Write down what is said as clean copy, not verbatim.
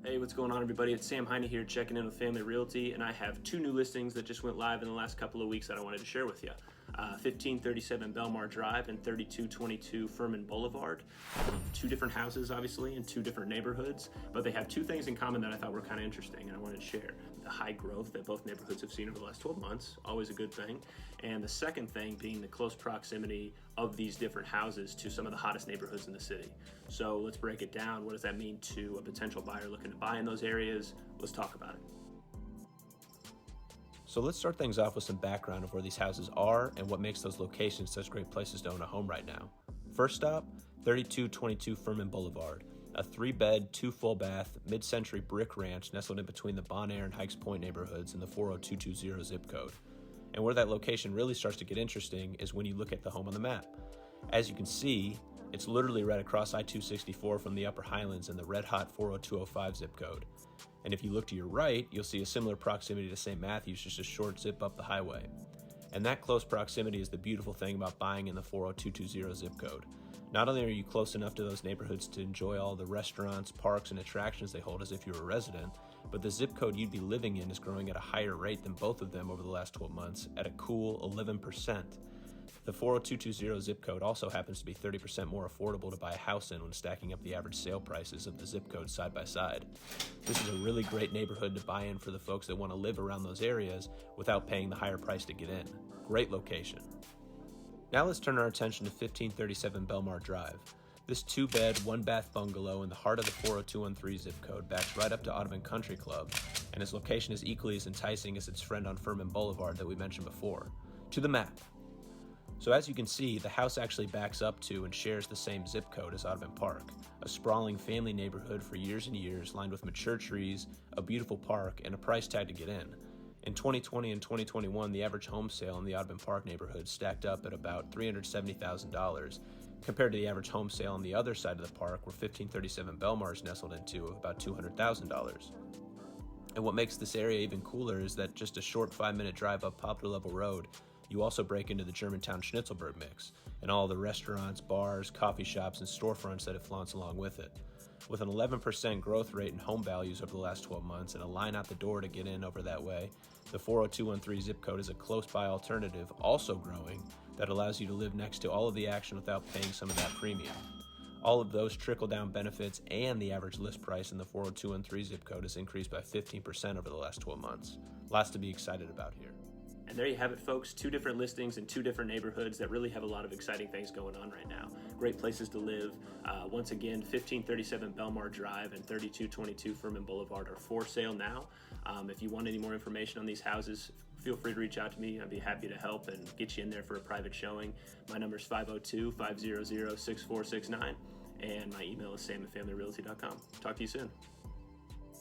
Hey, what's going on, everybody? It's Sam Heine here, checking in with Family Realty, and I have two new listings that just went live in the last couple of weeks that I wanted to share with you. 1537 Belmar Drive and 3222 Furman Boulevard. Two different houses, obviously, in two different neighborhoods, but they have two things in common that I thought were kind of interesting, and I wanted to share. The high growth that both neighborhoods have seen over the last 12 months, always a good thing, and the second thing being the close proximity of these different houses to some of the hottest neighborhoods in the city. So let's break it down. What does that mean to a potential buyer looking to buy in those areas? Let's talk about it. So let's start things off with some background of where these houses are and what makes those locations such great places to own a home right now. First stop, 3222 Furman Boulevard, a 3-bed, 2 full bath, mid-century brick ranch nestled in between the Bon Air and Hikes Point neighborhoods in the 40220 zip code. And where that location really starts to get interesting is when you look at the home on the map. As you can see, it's literally right across I-264 from the Upper Highlands in the red-hot 40205 zip code. And if you look to your right, you'll see a similar proximity to St. Matthews, just a short zip up the highway. And that close proximity is the beautiful thing about buying in the 40220 zip code. Not only are you close enough to those neighborhoods to enjoy all the restaurants, parks, and attractions they hold as if you were a resident, but the zip code you'd be living in is growing at a higher rate than both of them over the last 12 months at a cool 11%. The 40220 zip code also happens to be 30% more affordable to buy a house in when stacking up the average sale prices of the zip codes side by side. This is a really great neighborhood to buy in for the folks that want to live around those areas without paying the higher price to get in. Great location. Now let's turn our attention to 1537 Belmar Drive. This 2-bed, 1-bath bungalow in the heart of the 40213 zip code backs right up to Audubon Country Club, and its location is equally as enticing as its friend on Furman Boulevard that we mentioned before. To the map. So as you can see, the house actually backs up to and shares the same zip code as Audubon Park, a sprawling family neighborhood for years and years lined with mature trees, a beautiful park, and a price tag to get in. In 2020 and 2021, the average home sale in the Audubon Park neighborhood stacked up at about $370,000, compared to the average home sale on the other side of the park where 1537 Belmar is nestled into of about $200,000. And what makes this area even cooler is that just a short 5-minute drive up Poplar Level Road, you also break into the Germantown Schnitzelburg mix and all the restaurants, bars, coffee shops, and storefronts that it flaunts along with it. With an 11% growth rate in home values over the last 12 months and a line out the door to get in over that way, the 40213 zip code is a close-by alternative, also growing, that allows you to live next to all of the action without paying some of that premium. All of those trickle-down benefits and the average list price in the 40213 zip code has increased by 15% over the last 12 months. Lots to be excited about here. And there you have it, folks. Two different listings in two different neighborhoods that really have a lot of exciting things going on right now. Great places to live. Once again, 1537 Belmar Drive and 3222 Furman Boulevard are for sale now. If you want any more information on these houses, feel free to reach out to me. I'd be happy to help and get you in there for a private showing. My number is 502-500-6469, and my email is sam@familyrealty.com. Talk to you soon.